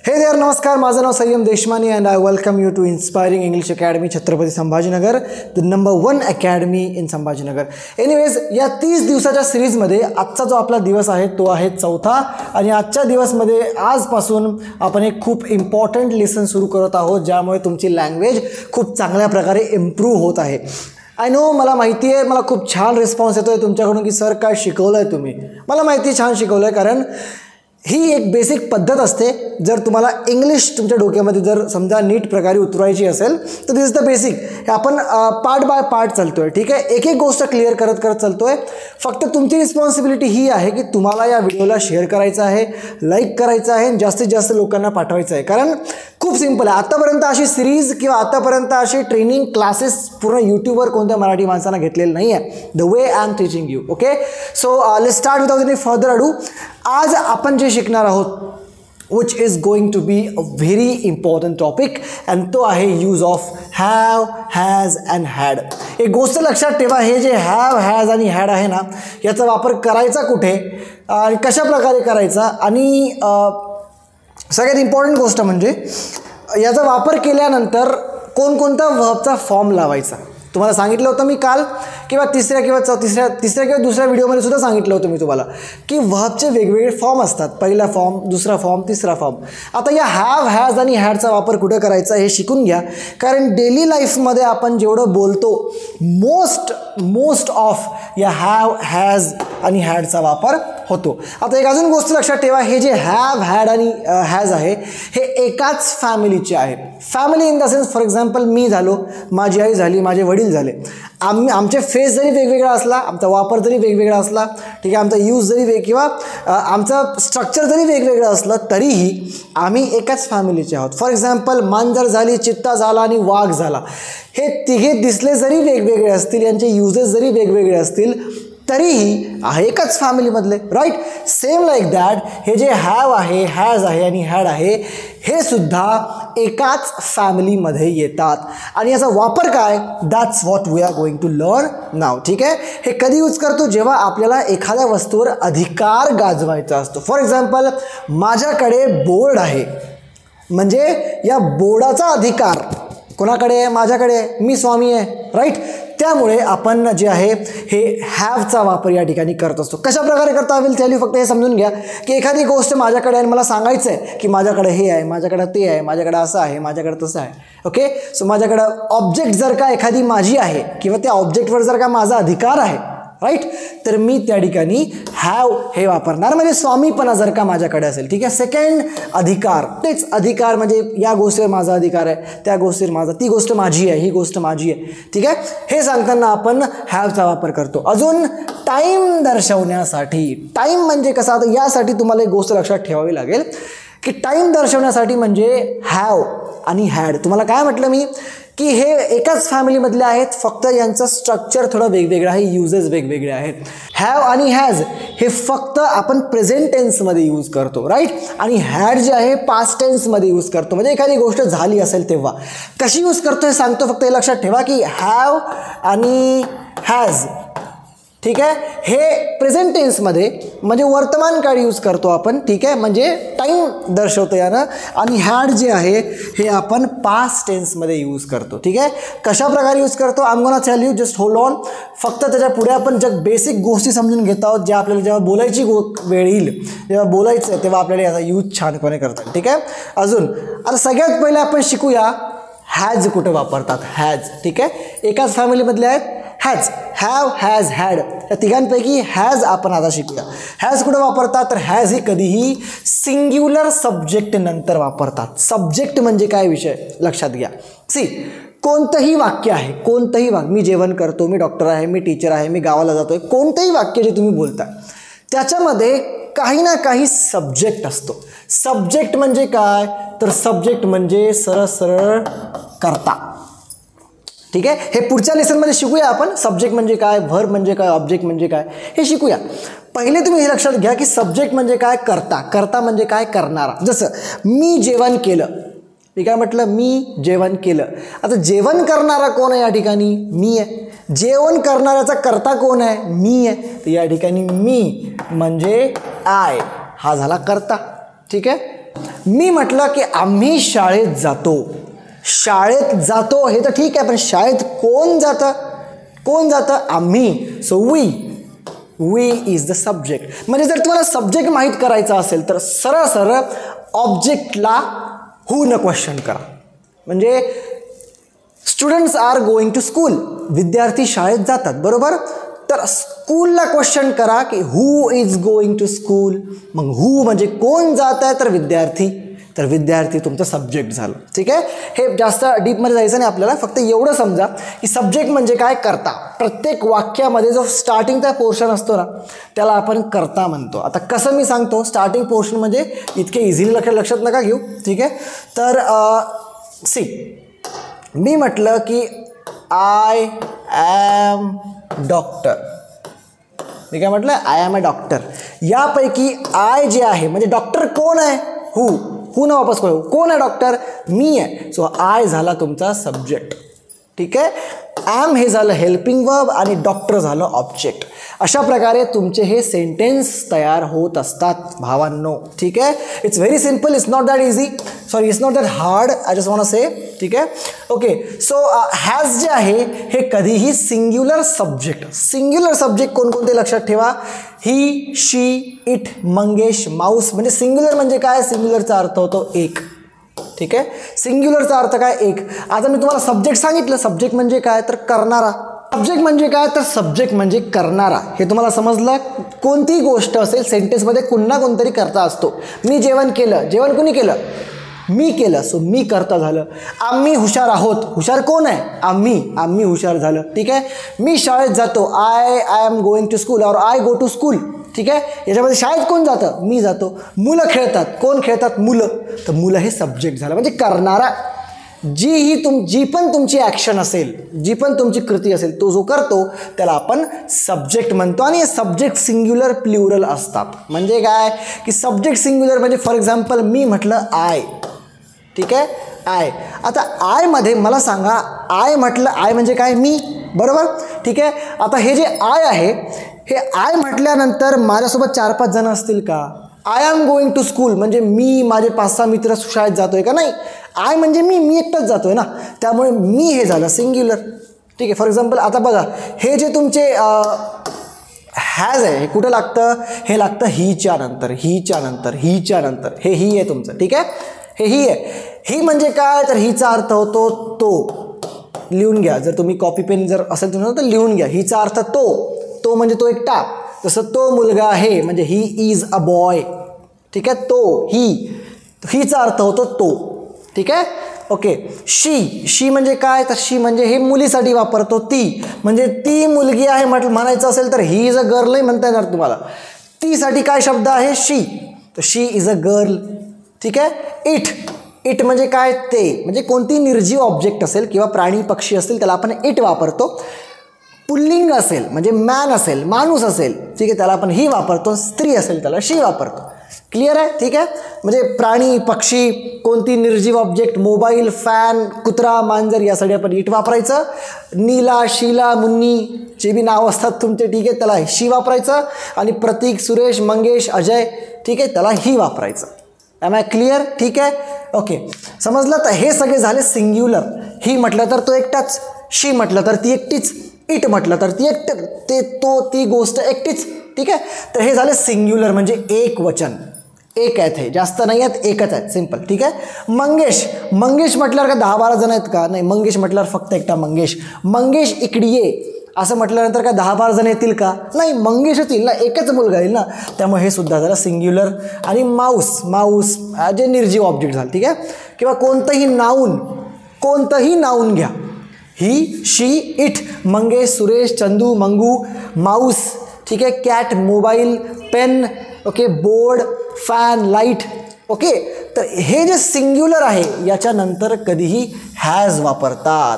हे देअर, नमस्कार. माझं नाव Sanyam Deshmani and I welcome you to inspiring English academy, Chhatrapati Sambhajinagar, the number 1 academy in Sambhajinagar. Anyways, या 30 दिवसाच्या सिरीजमध्ये आजचा जो आपला दिवस आहे तो आहे 4था. आणि आजच्या दिवसमध्ये आजपासून आपण एक खूप इम्पॉर्टंट लेसन सुरू करत आहोत, ज्यामुळे तुमची लँग्वेज खूप चांगल्या प्रकारे इम्प्रूव्ह होत आहे. आय नो, मला माहिती आहे, मला खूप छान रिस्पॉन्स येतो आहे तुमच्याकडून की सर काय शिकवलं आहे तुम्ही. मला माहिती आहे छान शिकवलं आहे, कारण ही एक बेसिक पद्धत असते. जर तुम्हाला इंग्लिश तुमच्या डोक्यामध्ये जर समजा नीट प्रकारे उतरवायची असेल तर दिस इज द बेसिक. हे आपण पार्ट बाय पार्ट चालतो आहे, ठीक आहे. एक एक गोष्ट क्लिअर करत करत चालतो आहे. फक्त तुमची रिस्पॉन्सिबिलिटी ही आहे की तुम्हाला या व्हिडिओला शेअर करायचं आहे, लाईक करायचं आहे, जास्तीत जास्त लोकांना पाठवायचं आहे. कारण खूप सिम्पल आहे. आतापर्यंत अशी सिरीज किंवा आतापर्यंत अशी ट्रेनिंग क्लासेस पूर्ण यूट्यूबवर कोणत्या मराठी माणसांना घेतलेलं नाही आहे, the way I am teaching you. Okay, so let's start without any further ado. आज आपण जे शिकणार आहोत which is going to be a very important topic, and तो आहे use of have, has and had. एक गोष्ट लक्षात ठेवा, हे जे हॅव, हॅज आणि हॅड आहे ना, याचा वापर करायचा कुठे आणि कशा प्रकारे करायचा, आणि सगळ्यात इम्पॉर्टंट गोष्ट म्हणजे याचा वापर केल्यानंतर कोणकोणता व्हर्बचा फॉर्म लावायचा. तुम्हाला सांगितलं होतं मी काल किंवा तिसऱ्या किंवा दुसऱ्या व्हिडिओमध्ये सुद्धा सांगितलं होतं मी तुम्हाला की व्हर्बचे वेगवेगळे फॉर्म असतात. पहिला फॉर्म, दुसरा फॉर्म, तिसरा फॉर्म. आता या हॅव, हॅज आणि हॅडचा वापर कुठं करायचा हे शिकून घ्या, कारण डेली लाईफमध्ये आपण जेवढं बोलतो मोस्ट ऑफ या हॅव, हॅज आणि हॅडचा वापर होतो. आता एक अजून गोष्ट लक्षात ठेवा, हे जे हॅव, हॅड आणि हॅज आहे हे एकाच फॅमिलीचे आहे. Family in the sense, for example मी झालो, माझी आई झाली, माझे वडील झाले. आमचे फेस जरी वेगवेगळा असला, आमचा वापर जरी वेगवेगळा असला, ठीक आहे, आमचा यूज जरी किंवा आमचं स्ट्रक्चर जरी वेगवेगळं असलं तरीही आम्ही एकाच फॅमिलीचे आहोत. फॉर एक्झाम्पल, मांजर झाली, चित्ता झाला आणि वाघ झाला, हे तिघे दिसले जरी वेगवेगळे असतील, यांचे युजेस जरी वेगवेगळे असतील तरीही आहे एकाच फॅमिलीमधले, राईट. सेम लाईक दॅट हे जे हॅव आहे, हॅज आहे आणि हॅड आहे हे सुद्धा एकाच फॅमिलीमध्ये येतात. आणि याचा वापर काय, that's what we are going to learn now. ठीक आहे. हे कधी यूज करतो, जेव्हा आपल्याला एखाद्या वस्तूवर अधिकार गाजवायचा असतो. फॉर एक्झाम्पल, माझ्याकडे बोर्ड आहे, म्हणजे या बोर्डाचा अधिकार कोणाकडे आहे, माझ्याकडे, मी स्वामी आहे, राईट. त्यामुळे आपण जे आहे हे हॅवचा वापर या ठिकाणी करत असतो. कशा प्रकारे करता येईल त्याला फक्त हे समजून घ्या की एखादी गोष्ट माझ्याकडे आहे, मला सांगायचं आहे की माझ्याकडे हे आहे, माझ्याकडे ते आहे, माझ्याकडे असं आहे, माझ्याकडे तसं आहे. ओके, सो माझ्याकडं ऑब्जेक्ट जर का एखादी माझी आहे किंवा त्या ऑब्जेक्टवर जर का माझा अधिकार आहे, राईट, तर मी त्या ठिकाणी हॅव हे वापरणार. म्हणजे स्वामीपणा जर का माझ्याकडे असेल, ठीक आहे. सेकंड, अधिकार. तेच अधिकार म्हणजे या गोष्टीवर माझा अधिकार आहे, त्या गोष्टीवर माझा, ती गोष्ट माझी आहे, ही गोष्ट माझी आहे, ठीक आहे. हे सांगताना आपण हॅवचा वापर करतो. अजून टाईम दर्शवण्यासाठी. टाईम म्हणजे कसा, आता यासाठी तुम्हाला एक गोष्ट लक्षात ठेवावी लागेल की टाईम दर्शवण्यासाठी म्हणजे हॅव आणि हॅड. तुम्हाला काय म्हटलं मी की हे एकाच फॅमिलीमधले आहेत, फक्त यांचं स्ट्रक्चर थोडं वेगवेगळं आहे, युजेस वेगवेगळे आहेत. हॅव आणि हॅज हे फक्त आपण प्रेझेंट टेन्समध्ये यूज करतो, राईट. आणि हॅड जे आहे पास्ट टेन्समध्ये यूज करतो, म्हणजे एखादी गोष्ट झाली असेल तेव्हा. कशी यूज करतो हे सांगतो, फक्त हे लक्षात ठेवा की हॅव आणि हॅज, ठीक आहे, हे प्रेझेंट टेन्समध्ये म्हणजे वर्तमान काळ यूज करतो आपण, ठीक आहे, म्हणजे टाईम दर्शवतो यानं. आणि हॅड जे आहे हे आपण पास्ट टेन्समध्ये यूज करतो, ठीक आहे. कशा प्रकारे यूज करतो, I am gonna tell you, just hold on. फक्त त्याच्या पुढे आपण ज्या बेसिक गोष्टी समजून घेत आहोत, ज्या आपल्याला जेव्हा बोलायची वेळ येईल, जेव्हा बोलायचं तेव्हा आपल्याला याचा यूज छानपणे करतात, ठीक आहे. अजून आता सगळ्यात पहिले आपण शिकूया हॅज कुठं वापरतात. हॅज, ठीक आहे, एकाच फॅमिलीमधले आहेत. हॅज, हॅव, हॅज, हॅड, या तिघांपैकी हॅज आपण आता शिकूया. हॅज कुठं वापरतात, तर हॅज ही कधीही सिंग्युलर सब्जेक्ट नंतर वापरतात. सब्जेक्ट म्हणजे काय विषय लक्षात घ्या. सी, कोणतंही वाक्य आहे, कोणतंही वाक्य, मी जेवण करतो, मी डॉक्टर आहे, मी टीचर आहे, मी गावाला जातोय, कोणतंही वाक्य जे तुम्ही बोलता त्याच्यामध्ये काही ना काही सब्जेक्ट असतो. सब्जेक्ट म्हणजे काय, तर सब्जेक्ट म्हणजे सरळ करता, ठीक आहे. हे पुढच्या लेसनमध्ये शिकूया आपण. सब्जेक्ट म्हणजे काय, व्हर्ब म्हणजे काय, ऑब्जेक्ट म्हणजे काय हे शिकूया. पहिले तुम्ही हे लक्षात घ्या की सब्जेक्ट म्हणजे काय, करता. करता म्हणजे काय, करणारा. जसं मी जेवण केलं, मी काय म्हटलं, मी जेवण केलं. आता जेवण करणारा कोण आहे या ठिकाणी, मी आहे. जेवण करणाऱ्याचा करता कोण आहे, मी आहे. तर या ठिकाणी मी म्हणजे आय हा झाला करता, ठीक आहे. मी म्हटलं की आम्ही शाळेत जातो. शाळेत जातो हे तर ठीक आहे, पण शाळेत कोण जातं? कोण जातं? आम्ही. So we is the subject. म्हणजे जर तुम्हाला सब्जेक्ट माहीत करायचा असेल तर सरळ सरळ ऑब्जेक्टला हू न क्वेश्चन करा. म्हणजे students are going to school, विद्यार्थी शाळेत जातात, बरोबर. तर स्कूलला क्वेश्चन करा की who is going to school. मग हू म्हणजे कोण जात आहे, तर विद्यार्थी. तर विद्यार्थी तुमचं सब्जेक्ट झालं. ठीक आहे, हे जास्त डीपमध्ये जायचं नाही आपल्याला, फक्त एवढं समजा की सब्जेक्ट म्हणजे काय? कर्ता. प्रत्येक वाक्यामध्ये जो स्टार्टिंगचा पोर्शन असतो ना त्याला आपण कर्ता म्हणतो. आता कसं मी सांगतो, स्टार्टिंग पोर्शन म्हणजे इतके इझिली लक्षात नका घेऊ. ठीक आहे, तर सी मी म्हटलं की आय ॲम डॉक्टर. मी काय म्हटलं? I am a doctor. यापैकी आय जे आहे म्हणजे डॉक्टर कोण आहे? हू ना वापस करू. कोण आहे डॉक्टर? मी आहे. सो आय झाला तुमचा सब्जेक्ट. ठीक आहे, ॲम हे झालं हेल्पिंग वर्ब आणि डॉक्टर झालं ऑब्जेक्ट. अशा प्रकारे तुमचे हे सेंटेन्स तयार होत असतात भावांनो. ठीक आहे, it's very simple, it's not that easy, sorry it's not that hard, I just want to say. ठीक आहे, ओके. सो हॅज जे आहे हे कधीही सिंग्युलर सब्जेक्ट. सिंग्युलर सब्जेक्ट कोणकोणते लक्षात ठेवा? ही, शी, इट, मंगेश, माऊस. म्हणजे सिंग्युलर म्हणजे काय? सिंग्युलरचा अर्थ होतो एक. ठीक आहे, सिंग्युलरचा अर्थ काय? एक. आता मी तुम्हाला सब्जेक्ट सांगितलं. सब्जेक्ट म्हणजे काय? तर करणारा. सब्जेक्ट म्हणजे काय? तर सब्जेक्ट म्हणजे करणारा. हे तुम्हाला समजलं. कोणतीही गोष्ट असेल सेंटेन्समध्ये पुन्हा कोणतरी करता असतो. मी जेवण केलं. जेवण कोणी केलं? मी केलं. सो मी करता झालं. आम्ही हुशार आहोत. हुशार कोण आहे? आम्ही हुशार झालं. ठीक आहे, मी शाळेत जातो. I am going to school और आय गो टू स्कूल. ठीक आहे, याच्यामध्ये शाळेत कोण जातं? मी जातो. मुलं खेळतात. कोण खेळतात? मुलं. तर मुलं हे सब्जेक्ट झालं म्हणजे करणारा. जी पण तुमची ॲक्शन असेल, जी पण तुमची कृती असेल, तो जो करतो त्याला आपण सब्जेक्ट म्हणतो. आणि हे सब्जेक्ट सिंग्युलर प्लुरल असतात. म्हणजे काय की सब्जेक्ट सिंग्युलर म्हणजे फॉर एक्झाम्पल मी म्हटलं आय. ठीक आहे, आय. आता आयमध्ये मला सांगा, आय म्हटलं, आय म्हणजे काय? मी, बरोबर. ठीक आहे, आता हे जे आय आहे हे आय म्हटल्यानंतर माझ्यासोबत 4-5 जण असतील का? I am going to school म्हणजे मी, माझे 5-6 मित्र शाळेत जातोय का? नाही. आय म्हणजे मी एकटाच जातोय ना, त्यामुळे मी हे झालं सिंग्युलर. ठीक आहे, फॉर एक्झाम्पल आता बघा हे जे तुमचे हॅज आहे हे कुठं लागतं? हे लागतं हीच्या नंतर. हे ही आहे तुमचं. ठीक आहे, हे ही आहे. ही म्हणजे काय? तर हीचा अर्थ होतो तो. लिहून घ्या, जर तुम्ही कॉपी पेन जर असेल तुम्ही तर लिहून घ्या. हीचा अर्थ तो म्हणजे तो एकटा. जसं तो मुलगा आहे म्हणजे ही इज अ बॉय. ठीक आहे, तो, हीचा अर्थ होतो तो. ठीक आहे, ओके. शी म्हणजे काय? तर शी म्हणजे हे मुलीसाठी वापरतो. ती म्हणजे ती मुलगी आहे म्हणायचं असेल तर ही इज अ गर्ल नाही म्हणता येणार तुम्हाला. तीसाठी काय शब्द आहे? शी. तर शी इज अ गर्ल. ठीक आहे, इट म्हणजे काय? ते म्हणजे कोणती निर्जीव ऑब्जेक्ट असेल किंवा प्राणी पक्षी असेल त्याला आपण इट वापरतो. पुल्लिंग असेल म्हणजे मॅन असेल, माणूस असेल, ठीक आहे, त्याला आपण ही वापरतो. स्त्री असेल त्याला शी वापरतो. क्लिअर आहे? ठीक आहे, म्हणजे प्राणी पक्षी कोणती निर्जीव ऑब्जेक्ट, मोबाईल, फॅन, कुत्रा, मांजर यासाठी आपण इट वापरायचं. नीला, शीला, मुन्नी जे बी नाव असतात तुमचे, ठीक आहे, त्याला शी वापरायचं. आणि प्रतीक, सुरेश, मंगेश, अजय, ठीक आहे, त्याला ही वापरायचं. Am I clear? ठीक आहे, ओके, समजलं. तर हे सगळे झाले सिंग्युलर. ही म्हटलं तर तो एकटाच, शी म्हटलं तर ती एकटीच, इट म्हटलं तर ती ती गोष्ट एकटीच. ठीक आहे, तर हे झाले सिंग्युलर म्हणजे एक वचन. एक आहेत, हे जास्त नाही आहेत, एकच आहेत, सिंपल. ठीक आहे, मंगेश म्हटल्यावर का 10-12 जण आहेत का? नाही. मंगेश म्हटल्यावर फक्त एकटा मंगेश इकडे ये असं म्हटल्यानंतर काय 10-12 जण येतील का? नाही. मंगेशच येईल ना, एकच मुलगा येईल ना, त्यामुळे हे सुद्धा झालं सिंग्युलर. आणि माऊस जे निर्जीव ऑब्जेक्ट झालं. ठीक आहे, किंवा कोणतंही नाऊन घ्या. He, she, it, Mangesh, Suresh, Chandu, Mangu, mouse, ठीक आहे, cat, mobile, pen, okay, board, fan, light. Okay, तर हे जे सिंग्युलर आहे याच्यानंतर कधीही हॅज वापरतात.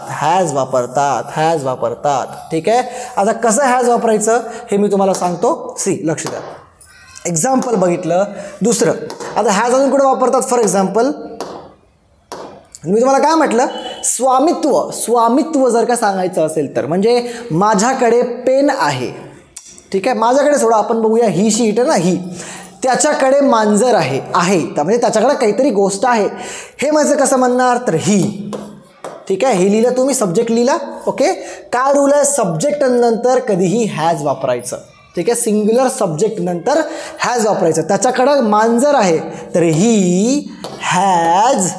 ठीक आहे, आता कसं हॅज वापरायचं हे मी तुम्हाला सांगतो. लक्ष द्या. एक्झाम्पल बघितलं. दुसरं, आता हॅज अजून कुठे वापरतात? फॉर एक्झाम्पल मी तुम्हाला काय म्हटलं? स्वामित्व जर का सांगायचं असेल तर म्हणजे माझ्याकडे पेन आहे. ठीक आहे, माझ्याकडे सोडा, आपण बघूया ही, शी, इट ना, ही. त्याच्याकडे मांजर आहे म्हणजे त्याच्याकडे काहीतरी गोष्ट आहे. हे माझं कसं म्हणणार तर ही. ठीक आहे, हे लिहिलं तुम्ही, सब्जेक्ट लिहिला. ओके, काय रूल आहे, सब्जेक्ट नंतर कधीही हॅज वापरायचं. ठीक आहे, सिंग्युलर सब्जेक्ट नंतर हॅज वापरायचं. त्याच्याकडं मांजर आहे तर ही हॅज.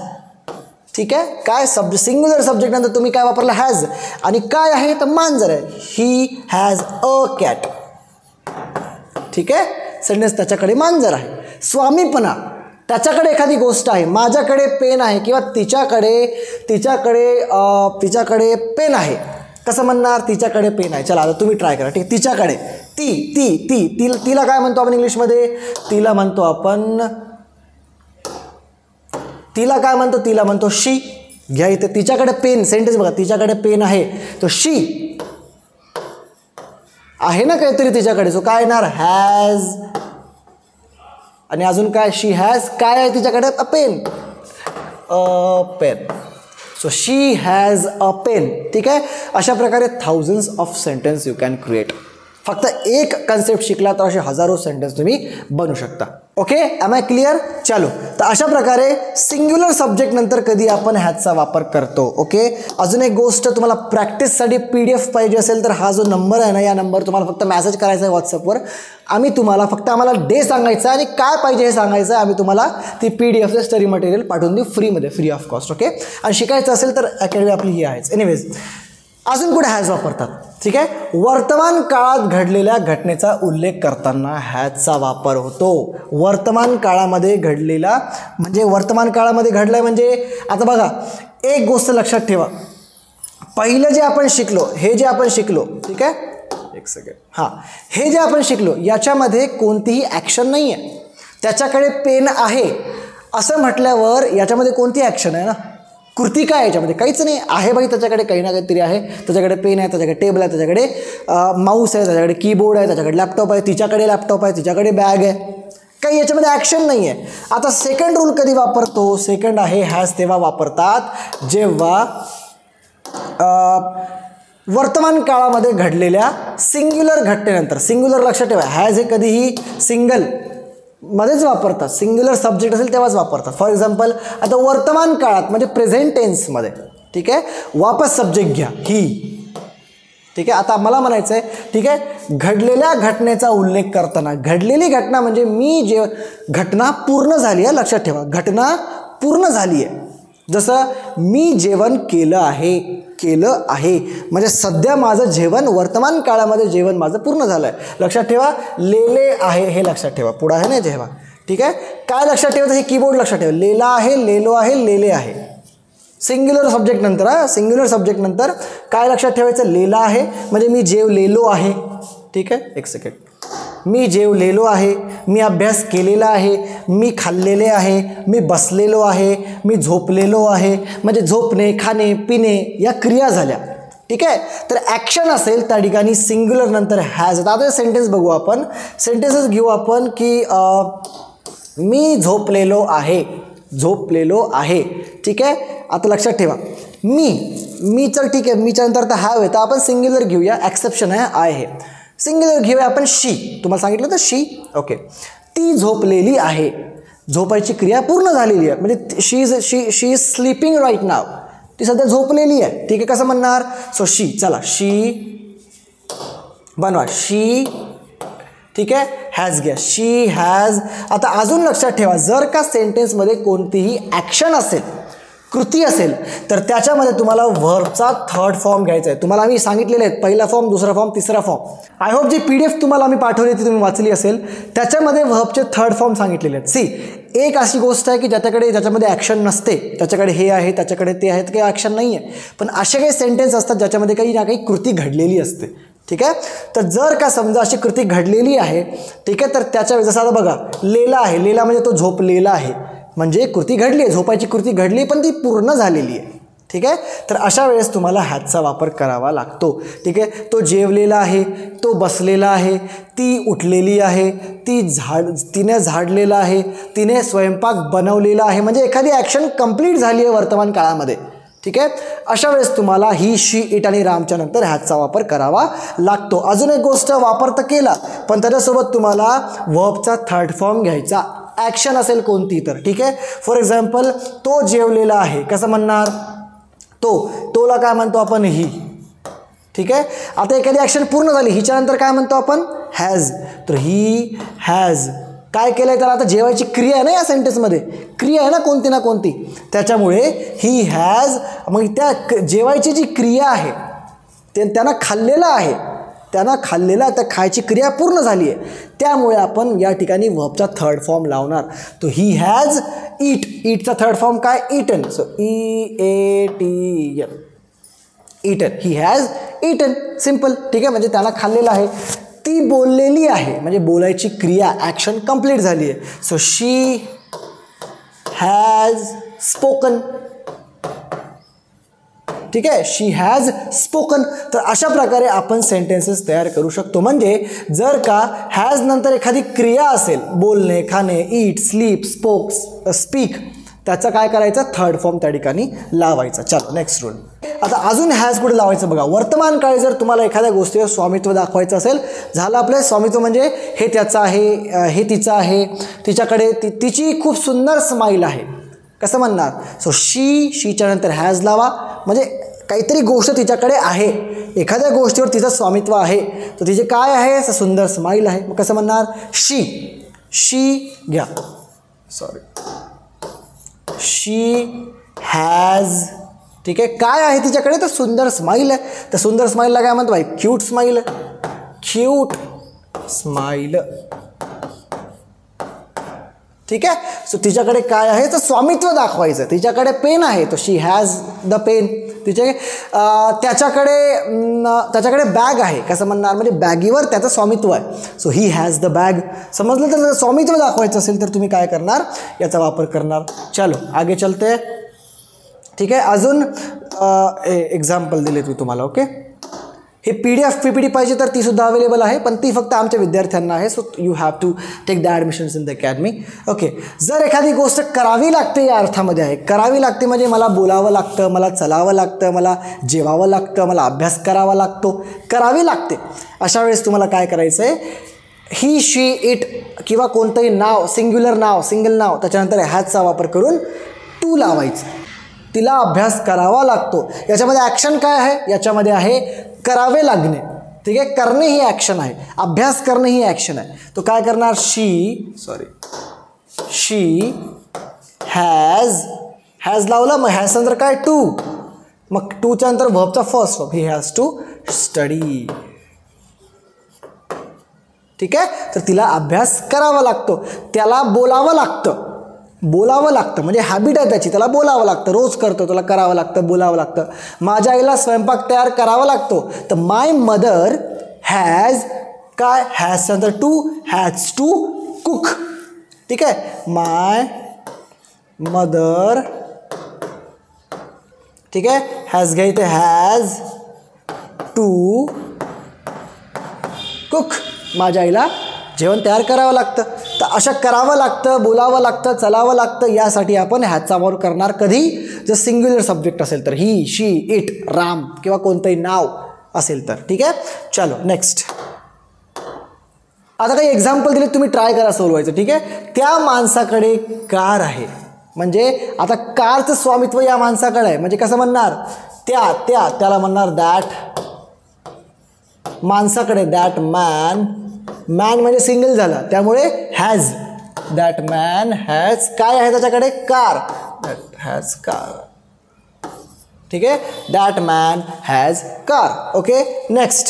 ठीक आहे, काय सिंग्युलर सब्जेक्ट नंतर तुम्ही काय वापरलं, हॅज. आणि काय आहे तर मांजर आहे, ही हॅज अ कॅट. ठीक आहे, सेंटेन्स त्याच्याकडे मांजर आहे. स्वामीपणा, त्याच्याकडे एखादी गोष्ट आहे, माझ्याकडे पेन आहे किंवा तिच्याकडे पेन आहे. कसं म्हणणार, तिच्याकडे पेन आहे. चला आता तुम्ही ट्राय करा. ठीक, तिच्याकडे, तिला काय म्हणतो आपण इंग्लिशमध्ये, तिला काय म्हणतो, तिला म्हणतो शी. घ्या इथे, तिच्याकडे पेन, सेंटेन्स बघा, तिच्याकडे पेन आहे तो शी आहे ना काहीतरी तिच्याकडे, सो काय येणार, हॅज. आणि अजून काय, शी हॅज, काय आहे तिच्याकडे, a pen. So she has a pen. ठीक आहे, अशा प्रकारे thousands of sentence you can create. फक्त एक कन्सेप्ट शिकला तर असे हजारो सेंटेन्स तुम्ही बनवू शकता. Okay, am I clear. चलो, तर अशा प्रकारे सिंग्युलर सब्जेक्ट नंतर कधी आपण हॅजचा वापर करतो. ओके, अजून एक गोष्ट, तुम्हाला प्रॅक्टिससाठी PDF पाहिजे असेल तर हा जो नंबर आहे ना, या नंबर तुम्हाला फक्त मेसेज करायचा आहे व्हॉट्सअपवर. आम्हाला डे सांगायचा आणि काय पाहिजे हे सांगायचं, आम्ही तुम्हाला ती PDF स्टडी मटेरियल पाठवून देऊ फ्रीमध्ये, फ्री ऑफ कॉस्ट. ओके, आणि शिकायचं असेल तर अकॅडमी आपली ही आहेच. एनिवेज, अजून कुठे हॅज वापरतात. ठीक आहे, वर्तमान काळात घडलेल्या घटनेचा उल्लेख करताना हॅजचा वापर होतो. वर्तमान काळामध्ये घडलेला म्हणजे वर्तमान काळामध्ये घडलाय म्हणजे, आता बघा एक गोष्ट लक्षात ठेवा, पहिलं जे आपण शिकलो, हे जे आपण शिकलो, ठीक आहे, एक सेकंड, हां, हे जे आपण शिकलो याच्यामध्ये कोणतीही ॲक्शन नाही आहे. त्याच्याकडे पेन आहे असं म्हटल्यावर याच्यामध्ये कोणती ॲक्शन आहे ना, कृती काय याच्यामध्ये, काहीच नाही आहे. बाई त्याच्याकडे काही ना काहीतरी आहे, त्याच्याकडे पेन आहे, त्याच्याकडे टेबल आहे, त्याच्याकडे माऊस आहे, त्याच्याकडे कीबोर्ड आहे, त्याच्याकडे लॅपटॉप आहे, तिच्याकडे लॅपटॉप आहे, तिच्याकडे बॅग आहे, काही याच्यामध्ये ॲक्शन नाही आहे. आता सेकंड रूल कधी वापरतो, सेकंड आहे हॅज तेव्हा वापरतात जेव्हा वर्तमान काळामध्ये घडलेल्या सिंग्युलर घटनेनंतर. सिंग्युलर लक्षात ठेवा, हॅज हे कधीही सिंगल मध्येच वापरतात, सिंग्युलर सब्जेक्ट असेल तेव्हाच वापरतात. फॉर एक्झाम्पल आता वर्तमान काळात म्हणजे प्रेझेंट टेन्समध्ये, ठीक आहे, वापस सब्जेक्ट घ्या ही. ठीक आहे, आता मला म्हणायचं आहे, ठीक आहे, घडलेल्या घटनेचा उल्लेख करताना, घडलेली घटना म्हणजे घटना पूर्ण झाली आहे, लक्षात ठेवा, घटना पूर्ण झाली आहे. जसं मी जेवण केलं आहे म्हणजे सध्या माझं जेवण, वर्तमान काळामध्ये जेवण माझं पूर्ण झालं आहे. लक्षात ठेवा, लेले आहे हे लक्षात ठेवा, पुढं आहे ना जेव्हा. ठीक आहे, काय लक्षात ठेवायचं, हे कीबोर्ड लक्षात ठेवा, लेला आहे, लेलो आहे, लेले आहे. सिंग्युलर सब्जेक्ट नंतर, सिंग्युलर सब्जेक्ट नंतर काय लक्षात ठेवायचं, लेला आहे म्हणजे मी जेवलेलो आहे. ठीक आहे, एक सेकंड, मी जेवलेलो आहे, मी अभ्यास केलेला आहे, मी खाल्लेले आहे, मी बसलेलो आहे, मी झोपलेलो आहे, म्हणजे झोपणे, खाणे, पिणे या क्रिया झाल्या. ठीक आहे, तर ॲक्शन असेल त्या ठिकाणी सिंग्युलर नंतर हॅज. आता सेंटेन्स बघू आपण, सेंटेन्सेस घेऊ आपण की मी झोपलेलो आहे, ठीक आहे. आता लक्षात ठेवा, मी तर ठीक आहे, मीच्या नंतर तर हॅव आहे, तर आपण सिंग्युलर घेऊया, एक्सेप्शन आहे आय आहे. सिंग्युलर घेऊया आपण शी, तुम्हाला सांगितलं तर शी. ओके, ती झोपलेली आहे, झोपायची क्रिया पूर्ण झालेली आहे, म्हणजे शी इज स्लीपिंग राईट नाव, ती सध्या झोपलेली आहे. ठीक आहे, कसं म्हणणार, सो शी, चला शी बनवा, शी. ठीक आहे, हॅज घ्या, शी हॅज. आता अजून लक्षात ठेवा, जर का सेंटेन्समध्ये कोणतीही ॲक्शन असेल, कृती असेल, तर त्याच्यामध्ये तुम्हाला व्हर्बचा थर्ड फॉर्म घ्यायचा आहे. तुम्हाला आम्ही सांगितलेले आहेत, पहिला फॉर्म, दुसरा फॉर्म, तिसरा फॉर्म. आय होप जी PDF तुम्हाला आम्ही पाठवली ती तुम्ही वाचली असेल, त्याच्यामध्ये व्हर्बचे थर्ड फॉर्म सांगितलेले आहेत. सी, एक अशी गोष्ट आहे की ज्याच्यामध्ये ॲक्शन नसते, त्याच्याकडे हे आहे, त्याच्याकडे ते आहे, काही ॲक्शन नाही आहे, पण असे काही सेंटेन्स असतात ज्याच्यामध्ये काही ना काही कृती घडलेली असते. ठीक आहे, तर जर का समजा अशी कृती घडलेली आहे, ठीक आहे, तर त्याच्या जसं आता बघा, लेला आहे, लेला म्हणजे तो झोपलेला आहे, म्हणजे कृती घडली आहे, झोपायची कृती घडली पण ती पूर्ण झालेली आहे. ठीक आहे, तर अशा वेळेस तुम्हाला हॅजचा वापर करावा लागतो. ठीक आहे, तो जेवलेला आहे, तो बसलेला आहे, ती उठलेली आहे, तिने झाडलेला आहे, तिने स्वयंपाक बनवलेला आहे, म्हणजे एखादी ॲक्शन कंप्लीट झाली आहे वर्तमान काळामध्ये. ठीक आहे. अशा वेळेस तुम्हाला ही, शी, इट आणि रामच्या नंतर हॅजचा वापर करावा लागतो. अजून एक गोष्ट, वापर तर केला पण त्याच्यासोबत तुम्हाला वर्बचा थर्ड फॉर्म घ्यायचा, ॲक्शन असेल कोणती तर. ठीक आहे. फॉर एक्झाम्पल, तो जेवलेला आहे, कसं म्हणणार? तोला काय म्हणतो आपण? ही. ठीक आहे. आता एखादी ॲक्शन पूर्ण झाली, हिच्यानंतर काय म्हणतो आपण? हॅज. तर ही हॅज काय केलं आहे? तर आता जेवायची क्रिया आहे ना या सेंटेन्समध्ये, क्रिया आहे ना कोणती ना कोणती, त्याच्यामुळे ही हॅज, मग त्या जेवायची जी क्रिया आहे त्यांना खाल्लेलं आहे, त्या खायची क्रिया पूर्ण झाली आहे, त्यामुळे आपण या ठिकाणी वर्बचा थर्ड फॉर्म लावणार. तो ही हॅज ईट. ईटचा थर्ड फॉर्म काय? Eaten. So EATN, eaten. He has eaten. Simple. ठीक आहे. म्हणजे त्याला खाल्लेलं आहे. ती बोललेली आहे, म्हणजे बोलायची क्रिया, ॲक्शन कंप्लीट झाली आहे. So she has spoken. ठीक आहे. शी हॅज स्पोकन. तर अशा प्रकारे आपण सेंटेन्सेस तयार करू शकतो. म्हणजे जर का हॅज नंतर एखादी क्रिया असेल, बोलणे, खाणे, ईट, स्लीप, स्पीक, त्याचं काय करायचं? थर्ड फॉर्म त्या ठिकाणी लावायचा. चलो नेक्स्ट रूल. आता अजून हॅज कुठे लावायचं बघा. वर्तमान काळी जर तुम्हाला एखाद्या गोष्टीवर स्वामित्व दाखवायचं असेल, झालं आपलं स्वामित्व, म्हणजे हे त्याचं आहे, हे तिचं आहे, तिच्याकडे तिची खूप सुंदर स्माईल आहे, कसं म्हणणार? सो शीच्या नंतर हॅज लावा. म्हणजे काहीतरी गोष्ट तिच्याकडे आहे, एखाद्या गोष्टीवर तिचं स्वामित्व आहे, तर तिचे काय आहे? सुंदर स्माईल आहे. मग कसं म्हणणार? शी घ्या, शी हॅज. ठीक आहे. काय आहे तिच्याकडे? तर सुंदर स्माईल आहे. तर सुंदर स्माईलला काय म्हणतो भाई? Cute smile. Cute smile. ठीक आहे. सो तिच्याकडे काय आहे? तर स्वामित्व दाखवायचं. तिच्याकडे पेन आहे, तो शी हॅज द पेन. त्याच्याकडे बॅग आहे, कसं म्हणणार? म्हणजे बॅगीवर त्याचं स्वामित्व आहे. So he has the bag. समजलं? तर स्वामित्व दाखवायचं असेल तर तुम्ही काय करणार? याचा वापर करणार. चलो आगे चलते. ठीक आहे. अजून एक्झाम्पल दिले तुम्हाला. ओके. हे PDF PPT पाहिजे तर ती सुद्धा अवेलेबल आहे, पण ती फक्त आमच्या विद्यार्थ्यांना आहे. So you have to take the admissions in the academy. Okay. जर एखादी गोष्ट करावी लागते या अर्थामध्ये आहे, करावी लागते म्हणजे मला बोलावं लागतं, मला चलावं लागतं, मला जेवावं लागतं, मला अभ्यास करावा लागतो, करावी लागते, अशा वेळेस तुम्हाला काय करायचं आहे? ही, शी, इट किंवा कोणतंही नाव, सिंग्युलर नाव, सिंगल नाव, त्याच्यानंतर हॅजचा वापर करून टू लावायचं. तिला अभ्यास करावा लागतो. याच्यामध्ये ॲक्शन काय आहे? याच्यामध्ये आहे करावे लागणे. ठीक आहे. करणे ही ॲक्शन आहे, अभ्यास करणे ही ॲक्शन आहे. तो काय करणार? शी हॅज लावलं, मग हॅज नंतर काय? टू. मग टूच्या नंतर व्हर्बचा first form, he has to study. ठीक आहे. तर तिला अभ्यास करावा लागतो, त्याला बोलावं लागतं म्हणजे हॅबिट आहे त्याची, त्याला बोलावं लागतं, रोज करतो, त्याला करावं लागतं, बोलावं लागतं. माझ्या आईला स्वयंपाक तयार करावा लागतो. तर माय मदर हॅज काय? हॅज नंतर टू, हॅज टू कुक. ठीक आहे. माय मदर. ठीक आहे. हॅज घ्यायचे, हॅज टू कुक. माझ्या आईला जेवण तयार करावं लागतं. तर अशा करावं लागतं, बोलावं लागतं, चलावं लागतं, यासाठी आपण हॅजचा वापर करणार. कधी? जर सिंग्युलर सब्जेक्ट असेल तर, ही, शी, इट, राम किंवा कोणतंही नाव असेल तर. ठीक आहे. चलो नेक्स्ट. आता काही एक्झाम्पल दिले, तुम्ही ट्राय करा सोडवायचं. ठीक आहे. त्या माणसाकडे कार आहे, म्हणजे आता कारचं स्वामित्व या माणसाकडे आहे, म्हणजे कसं म्हणणार? त्याला म्हणणार दॅट. माणसाकडे दॅट मॅन म्हणजे सिंगल झाला, त्यामुळे हॅज. दॅट मॅन हॅज काय आहे त्याच्याकडे? कार. That has car. ठीक आहे. That man has car. Okay. Next.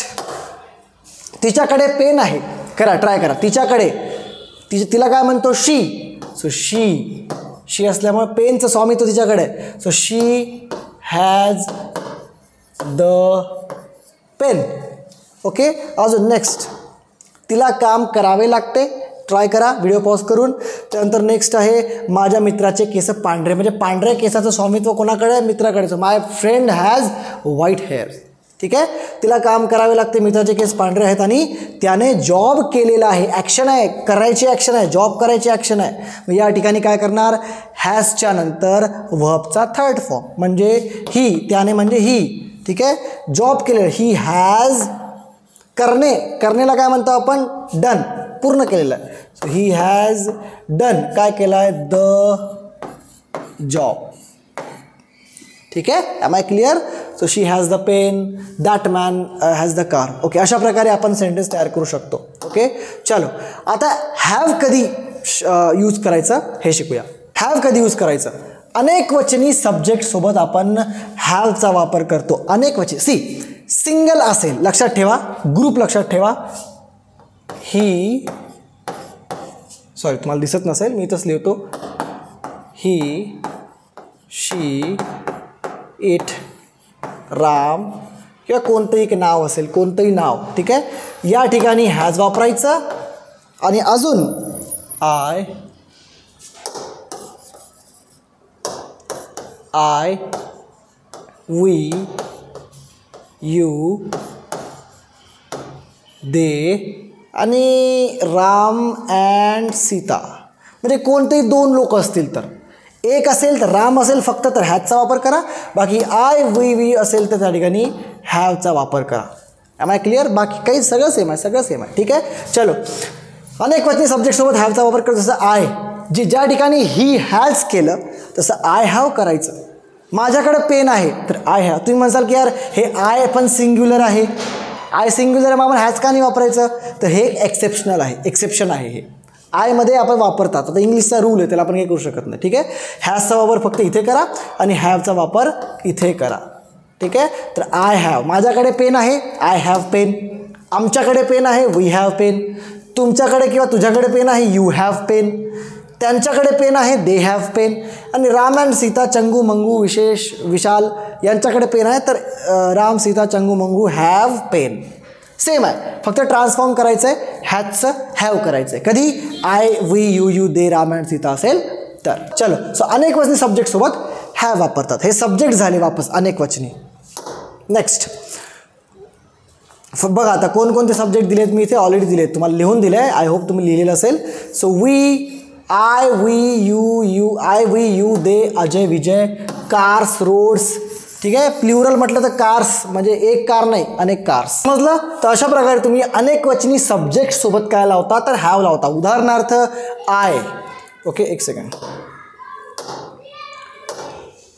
तिच्याकडे पेन आहे. ट्राय करा. तिच्याकडे, तिला काय म्हणतो? शी. सो शी असल्यामुळे पेनचं स्वामित्व तिच्याकडे. So she has the pen. Okay. अजून नेक्स्ट. तिला काम करावे लागते. ट्राय करा व्हिडिओ पॉज करून. त्यानंतर नेक्स्ट आहे, माझ्या मित्राचे केस पांढरे, म्हणजे पांढऱ्या केसाचं स्वामित्व कोणाकडे? मित्राकडेचं. माय फ्रेंड हॅज व्हाईट हेअर. ठीक आहे, तिला काम करावे लागते, मित्राचे केस पांढरे आहेत आणि त्याने जॉब केलेला आहे, ॲक्शन आहे, करायची ॲक्शन आहे, जॉब करायची ॲक्शन आहे. मग या ठिकाणी काय करणार, हॅजच्या नंतर व्हर्बचा थर्ड फॉर्म म्हणजे ही, त्याने म्हणजे ही, ठीक आहे, जॉब केलेला, ही हॅज, करणेला काय म्हणतो आपण, डन, पूर्ण केलेलं आहे. सो ही हॅज डन, काय केलं आहे, द जॉब. ठीक आहे, am I clear. So she has the pen, that man has the car. Okay, अशा प्रकारे आपण सेंटेन्स तयार करू शकतो. ओके, चलो आता हॅव कधी यूज करायचं हे शिकूया. हॅव कधी यूज करायचं, अनेक वचनी सब्जेक्ट सोबत आपण हॅवचा वापर करतो. अनेक वचनी, सी सिंगल असेल, लक्षात ठेवा, ग्रुप लक्षात ठेवा, ही, सॉरी तुम्हाला दिसत नसेल, मी इथंच लिहितो, ही, शी, इट, राम किंवा कोणतंही एक नाव असेल, कोणतंही नाव. ठीक आहे, या ठिकाणी हॅज वापरायचं आणि अजून आय, वी, यू, दे आणि राम अँड सीता. म्हणजे कोणतेही दोन लोक असतील तर, एक असेल तर राम असेल फक्त तर हॅजचा वापर करा, बाकी आय, वी असेल तर त्या ठिकाणी हॅवचा वापर करा. Am I clear. बाकी काही सगळं सेम आहे, सगळं सेम आहे. ठीक आहे, चलो अनेक वचनी सब्जेक्टसोबत हॅवचा वापर करतो. जसं आय, ज्या ठिकाणी ही हॅज केलं तसं आय हॅव करायचं. माझ्याकडे पेन आहे तर आय हॅव. तुम्ही म्हणसाल की यार हे आय पण सिंग्युलर आहे, आय सिंग्युलर आहे, मग आपण हॅज का नाही वापरायचं, तर हे एक एक्सेप्शनल आहे, एक्सेप्शन आहे. हे आयमध्ये आपण वापरतात, आता इंग्लिशचा रूल आहे, त्याला आपण काही करू शकत नाही. ठीक आहे, हॅजचा वापर फक्त इथे करा आणि हॅवचा वापर इथे करा. ठीक आहे, तर आय हॅव, माझ्याकडे पेन आहे, आय हॅव पेन. आमच्याकडे पेन आहे, वी हॅव पेन. तुमच्याकडे किंवा तुझ्याकडे पेन आहे, यू हॅव पेन. त्यांच्याकडे पेन आहे, दे हॅव पेन. आणि राम अँड सीता, चंगू मंगू, विशेष विशाल यांच्याकडे पेन आहे, तर Ram, Sita, Changu Mangu have pen. Same आहे, फक्त ट्रान्सफॉर्म करायचं आहे, हॅजचं हॅव करायचं आहे. कधी I, we, you, they, Ram and Sita असेल तर. चलो, सो अनेक वचनी सब्जेक्टसोबत हॅव वापरतात. हे सब्जेक्ट झाले वापस अनेक वचनी. नेक्स्ट बघा, आता कोणकोणते सब्जेक्ट दिलेत मी इथे ऑलरेडी दिलेत, तुम्हाला लिहून दिले आहे, आय होप तुम्ही लिहिलेलं असेल. So we, I, we, you, I, we, you, they, Ajay, Vijay, cars, roads. ठीक आहे, प्ल्युरल म्हटलं तर कार्स म्हणजे एक कार नाही, अनेक कार्स. समजलं. तर अशा प्रकारे तुम्ही अनेक वचनी सब्जेक्ट सोबत काय लावता, तर हॅव लावता. उदाहरणार्थ आय. ओके, एक सेकंड.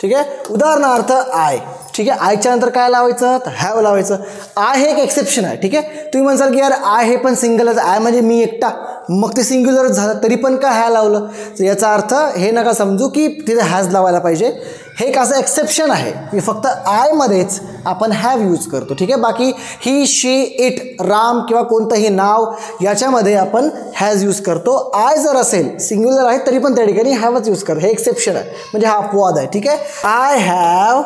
ठीक आहे, उदाहरणार्थ आय. ठीक आहे, आयच्या नंतर काय लावायचं, तर हॅव लावायचं. आय हे एक एक्सेप्शन आहे. ठीक आहे, तुम्ही म्हणसाल की यार आय हे पण सिंगलच, आय म्हणजे मी एकटा, मग ते सिंग्युलरच झालं, तरी पण का हॅव लावलं. तर याचा अर्थ हे नका समजू की तिथे हॅज लावायला पाहिजे. हे एक असं एक्सेप्शन आहे की फक्त आयमध्येच आपण हॅव यूज करतो. ठीक आहे, बाकी ही, शी, इट, राम किंवा कोणतंही नाव याच्यामध्ये आपण हॅज यूज करतो. आय जर असेल सिंग्युलर आहे तरी पण त्या ठिकाणी हॅवच यूज करतो. हे एक्सेप्शन आहे, म्हणजे हा अपवाद आहे. ठीक आहे, आय हॅव.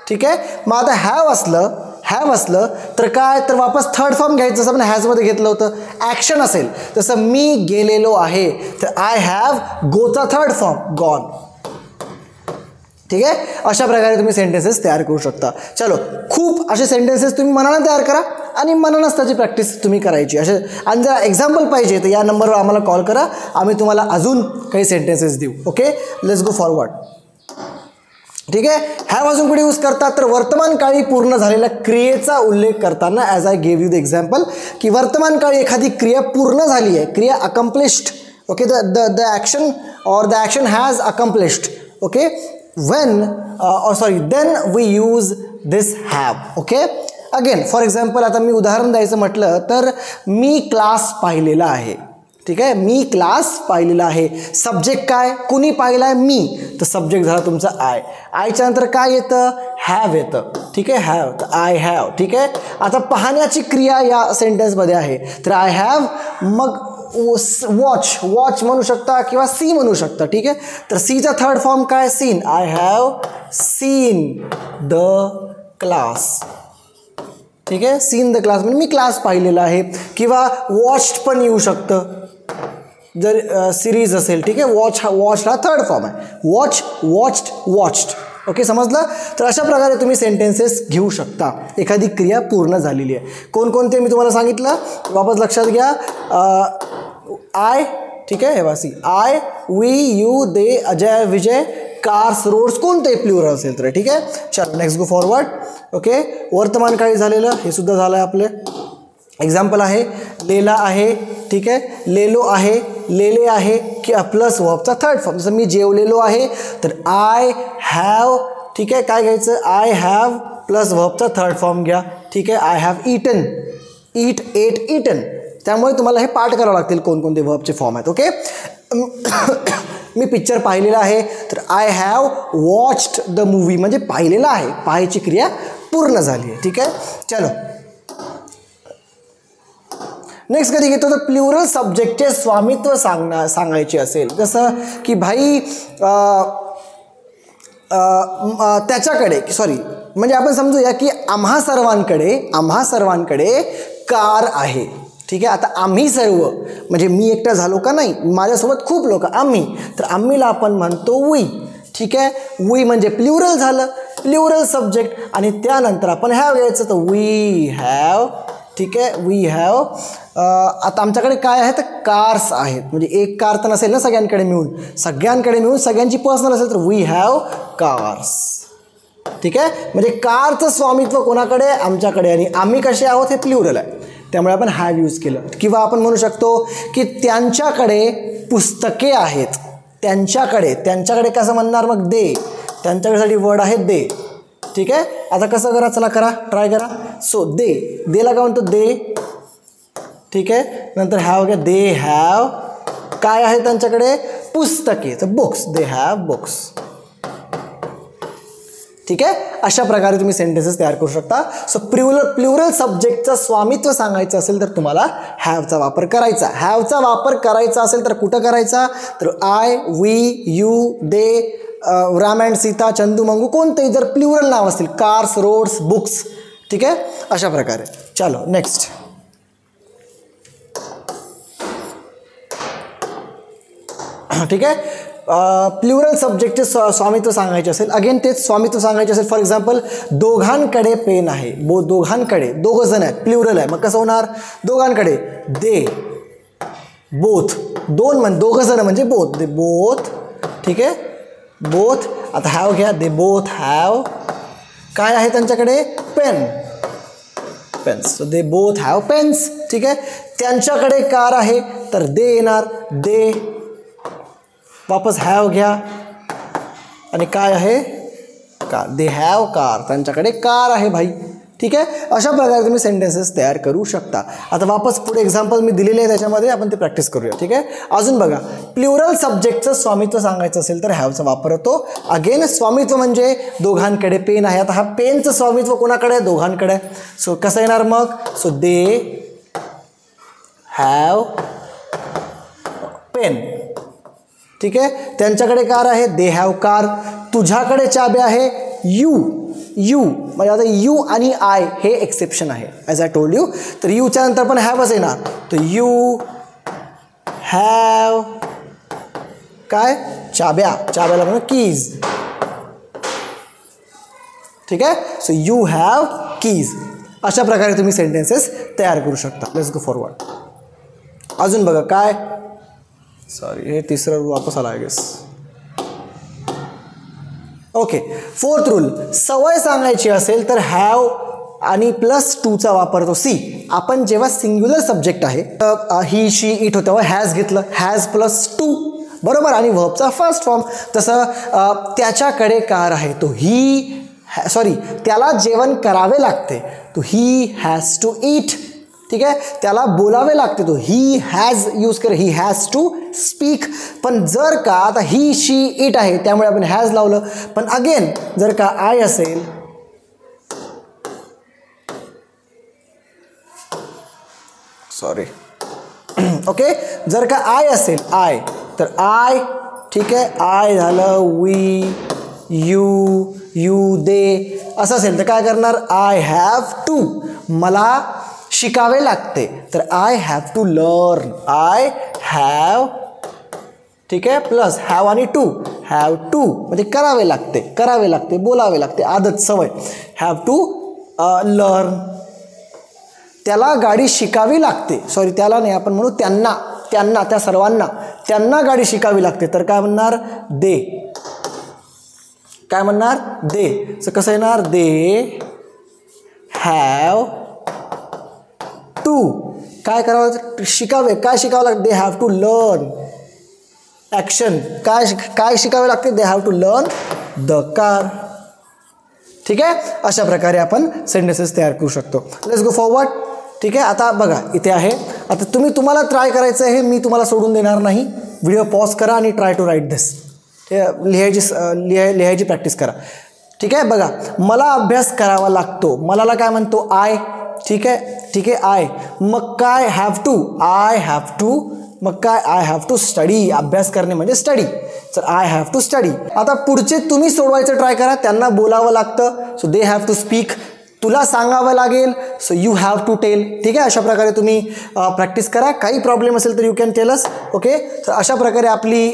ठीक आहे, मग आता हॅव असलं तर काय, तर वापस थर्ड फॉर्म घ्यायचं, जसं आपण हॅजमध्ये घेतलं होतं. ॲक्शन असेल जसं मी गेलेलो आहे, तर I have, गोचा third form gone. ठीक आहे, अशा प्रकारे तुम्ही सेंटेन्सेस तयार करू शकता. चलो, खूप असे सेंटेन्सेस तुम्ही मनानं तयार करा आणि मनानंच त्याची प्रॅक्टिस तुम्ही करायची. असे आणि जर एक्झाम्पल पाहिजे तर या नंबरवर आम्हाला कॉल करा, आम्ही तुम्हाला अजून काही सेंटेन्सेस देऊ. Okay, let's go forward. ठीक आहे, हॅव अजून कुठे यूज करतात, तर वर्तमान काळी पूर्ण झालेल्या क्रियेचा उल्लेख करताना, as I gave you the example, की वर्तमान काळी एखादी क्रिया पूर्ण झाली आहे, क्रिया accomplished. Okay, the action or the action has accomplished. Okay, then we use this have. Okay, again for example आता मी उदाहरण द्यायचं म्हटलं तर मी क्लास पाहिलेला आहे. ठीक आहे, मी क्लास पाहिलेला आहे. सब्जेक्ट काय, कुणी पाहिला आहे, मी, तर सब्जेक्ट झाला तुमचा आय. आयच्या नंतर काय येतं, हॅव येतं. ठीक आहे, हॅव, तर आय हॅव. ठीक आहे, आता पाहण्याची क्रिया या सेंटेन्समध्ये आहे, तर आय हॅव, मग वॉच म्हणू शकता किंवा सी म्हणू शकता. ठीक आहे, तर सीचा थर्ड फॉर्म काय, seen. I have seen the class. ठीक आहे, सीन द क्लास म्हणजे मी क्लास पाहिलेला आहे. किंवा वॉच्ड पण येऊ शकतं जर सिरीज असेल. ठीक आहे, वॉच हा थर्ड फॉर्म आहे. Watch, watched, watched. ओके, समजलं? तर अशा प्रकारे तुम्ही सेंटेन्सेस घेऊ शकता. एखादी क्रिया पूर्ण झालेली आहे. कोणकोणते मी तुम्हाला सांगितलं, वापस लक्षात घ्या. आय, ठीक आहे, हे वासी I, we, you, they, Ajay, Vijay, cars, roads, कोणते प्लुरल असेल तर. ठीक आहे, चल नेक्स्ट गो फॉरवर्ड. ओके, वर्तमान काळी झालेलं हे सुद्धा झालं आहे आपले. एक्झाम्पल आहे लेला आहे, ठीक आहे, लेलो आहे, लेले आहे की प्लस वर्बचा थर्ड फॉर्म. जसं मी जेवलेलो आहे तर आय हॅव, ठीक आहे, काय घ्यायचं, आय हॅव प्लस वर्बचा थर्ड फॉर्म घ्या. ठीक आहे, I have eaten, eat, ate, eaten. त्यामुळे तुम्हाला हे पाठ करावं लागतील कोणकोणते वर्बचे फॉर्म आहेत. ओके, मी पिक्चर पाहिलेला आहे तर I have watched the movie, म्हणजे पाहिलेलं आहे, पाहायची क्रिया पूर्ण झाली आहे. ठीक आहे, चलो नेक्स्ट कधी घेतो तर प्लुरल सब्जेक्टचे स्वामित्व सांगायचे असेल. जसं की भाई त्याच्याकडे, सॉरी, म्हणजे आपण समजूया की आम्हा सर्वांकडे कार आहे. ठीक आहे, आता आम्ही सर्व म्हणजे मी एकटा झालो का, नाही, माझ्यासोबत खूप लोक, आम्ही, तर आम्हीला आपण म्हणतो वी. ठीक आहे, वी म्हणजे प्लुरल झालं, प्लुरल सब्जेक्ट, आणि त्यानंतर आपण हॅव घ्यायचं, तर वी हॅव. ठीक आहे, वी हॅव. आता आमच्याकडे काय आहे तर कार्स आहेत, म्हणजे एक कार तर नसेल ना सगळ्यांकडे मिळून सगळ्यांची पर्सनल असेल तर वी हॅव कार्स. ठीक आहे, म्हणजे कारचं स्वामित्व कोणाकडे, आमच्याकडे, आणि आम्ही कसे आहोत हे प्लुरल आहे, त्यामुळे आपण हॅव यूज केलं. किंवा आपण म्हणू शकतो की त्यांच्याकडे पुस्तके आहेत, त्यांच्याकडे कसं म्हणणार मग, दे, त्यांच्याकडेसाठी वर्ड आहे दे. ठीक आहे, आता कसं करा, चला करा, ट्राय करा. सो देला काय म्हणतो, दे. ठीक आहे, नंतर हॅव घ्या, दे हॅव, काय आहे त्यांच्याकडे, पुस्तके, तर बुक्स, दे हॅव बुक्स. ठीक आहे, अशा प्रकारे तुम्ही सेंटेन्सेस तयार करू शकता. सो प्लुरल सब्जेक्टचं स्वामित्व सांगायचं असेल तर तुम्हाला हॅवचा वापर करायचा. हॅवचा वापर करायचा असेल तर कुठं करायचा, तर I, we, you, they, Ram and Sita, Chandu, Mangu, कोणतेही जर प्लुरल नाव असतील, कार्स, रोड्स, बुक्स. ठीक आहे, अशा प्रकारे. चलो नेक्स्ट. ठीक आहे, प्लुरल सब्जेक्टचे स्वामित्व सांगायचे असेल, अगेन तेच स्वामित्व सांगायचे असेल. फॉर एक्झाम्पल दोघांकडे पेन आहे, दोघांकडे, दोघं जण आहेत, प्लुरल आहे, मग कसं होणार, दोघांकडे, दे, बोथ, दोघं जण म्हणजे बोथ, दे बोथ. ठीक आहे, बोथ. आता हॅव घ्या, दे बोथ हॅव, काय आहे त्यांच्याकडे, pens, they both have pens. ठीक आहे, त्यांच्याकडे कार आहे तर दे येणार, दे, वापस हॅव घ्या, आणि काय आहे, कार, दे हॅव कार, त्यांच्याकडे कार आहे भाई. ठीक आहे, अशा प्रकारे तुम्ही सेंटेन्सेस तयार करू शकता. आता वापस पुढे एक्झाम्पल मी दिलेले आहे, त्याच्यामध्ये आपण ते प्रॅक्टिस करूया. ठीक आहे, अजून बघा, प्लुरल सब्जेक्टचं स्वामित्व सांगायचं असेल तर हॅवचा वापर होतो. अगेन स्वामित्व म्हणजे दोघांकडे पेन आहे, आता हा पेनचं स्वामित्व कोणाकडे, दोघांकडे. सो कसं येणार मग, सो दे हॅव पेन. ठीक आहे, त्यांच्याकडे कार आहे, दे हॅव कार. तुझ्याकडे चाबी आहे, यू, म्हणजे आता यू आणि आय हे एक्सेप्शन आहे, ॲज आय टोल्ड यू. तर यूच्या नंतर पण हॅवच येणार, तर यू हॅव काय, चाब्याला म्हणून कीज. ठीक आहे, सो यू हॅव कीज. अशा प्रकारे तुम्ही सेंटेन्सेस तयार करू शकता. Let's go forward. अजून बघा काय, सॉरी हे तिसरं वापस आला I guess. Okay, fourth rule, सवय सांगायची असेल तर हॅव आणि प्लस टूचा वापरतो. सी, आपण जेव्हा सिंग्युलर सब्जेक्ट आहे, ही, शी, इट होतं, तेव्हा हॅज घेतलं, हॅज प्लस टू, बरोबर, आणि वर्बचा फर्स्ट फॉर्म. तसं त्याच्याकडे कार आहे, तो ही, सॉरी, त्याला जेवण करावे लागते, तो ही हॅज टू ईट. ठीक आहे, त्याला बोलावे लागते, तो ही हॅज यूज कर, ही हॅज टू स्पीक. पण जर का आता ही, शी, इट आहे त्यामुळे आपण हॅज लावलं. पण अगेन जर का आय असेल, सॉरी, ओके, जर का आय असेल, आय, तर आय, ठीक आहे, आय झालं, वी, यू, दे, असं असेल तर काय करणार, आय हॅव टू, मला शिकावे लागते, तर I have to learn, I have ठीक आहे, प्लस हॅव आणि टू. हॅव टू म्हणजे करावे लागते, बोलावे लागते, आदत, सवय. हॅव टू लर्न, त्याला गाडी शिकावी लागते. सॉरी, त्याला नाही, आपण म्हणू त्यांना, त्या सर्वांना, त्यांना गाडी शिकावी लागते. तर काय म्हणणार, दे. काय म्हणणार, दे. सो कसं येणार, दे हॅव टू. काय करावं, शिकावे. काय शिकावं लागतं, they have to learn. Action, काय शिकावे लागते, they have to learn the car. ठीक आहे, अशा प्रकारे आपण सेंटेन्सेस तयार करू शकतो. Let's go forward. ठीक आहे, आता बघा इथे आहे. आता तुम्हाला ट्राय करायचं आहे, मी तुम्हाला सोडून देणार नाही. व्हिडिओ पॉज करा आणि ट्राय टू राईट दिस. लिहायची प्रॅक्टिस करा. ठीक आहे, बघा, मला अभ्यास करावा लागतो. मलाला काय म्हणतो, आय. ठीक आहे, आय. मग काय, have to. I have to. मग काय, आय हॅव टू स्टडी. अभ्यास करणे म्हणजे स्टडी. तर आय हॅव टू स्टडी. आता पुढचे तुम्ही सोडवायचं ट्राय करा. त्यांना बोलावं लागतं. So they have to speak. तुला सांगावं लागेल. So you have to tell. ठीक आहे, अशा प्रकारे तुम्ही प्रॅक्टिस करा. काही प्रॉब्लेम असेल तर you can tell us. Okay, तर अशा प्रकारे आपली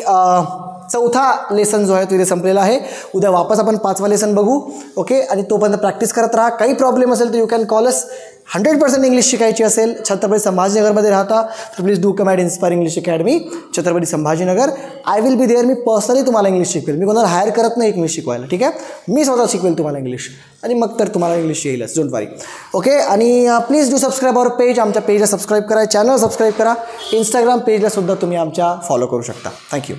चौथा लेसन जो आहे तो इथे संपलेला आहे. उद्या वापस आपण 5वा लेसन बघू. ओके, आणि तोपर्यंत प्रॅक्टिस करत राहा. काही प्रॉब्लेम असेल तर you can call us. 100% English शिकायची असेल, छत्रपती संभाजीनगरमध्ये राहता तर please do come at inspiring English academy, Chhatrapati Sambhajinagar. I will be there. मी पर्सनली तुम्हाला इंग्लिश शिकवेल. मी कोणाला हायर करत नाही इंग्लिश शिकवायला. ठीक आहे, मी स्वतः शिकवेल तुम्हाला इंग्लिश, आणि मग तर तुम्हाला इंग्लिश येईलच, डोंट वरी. ओके, आणि please do subscribe our page. आमच्या पेजला सबस्क्राईब करा, चॅनल सबस्क्राईब करा. इंस्टाग्राम पेजला सुद्धा तुम्ही आमच्या फॉलो करू शकता. थँक्यू.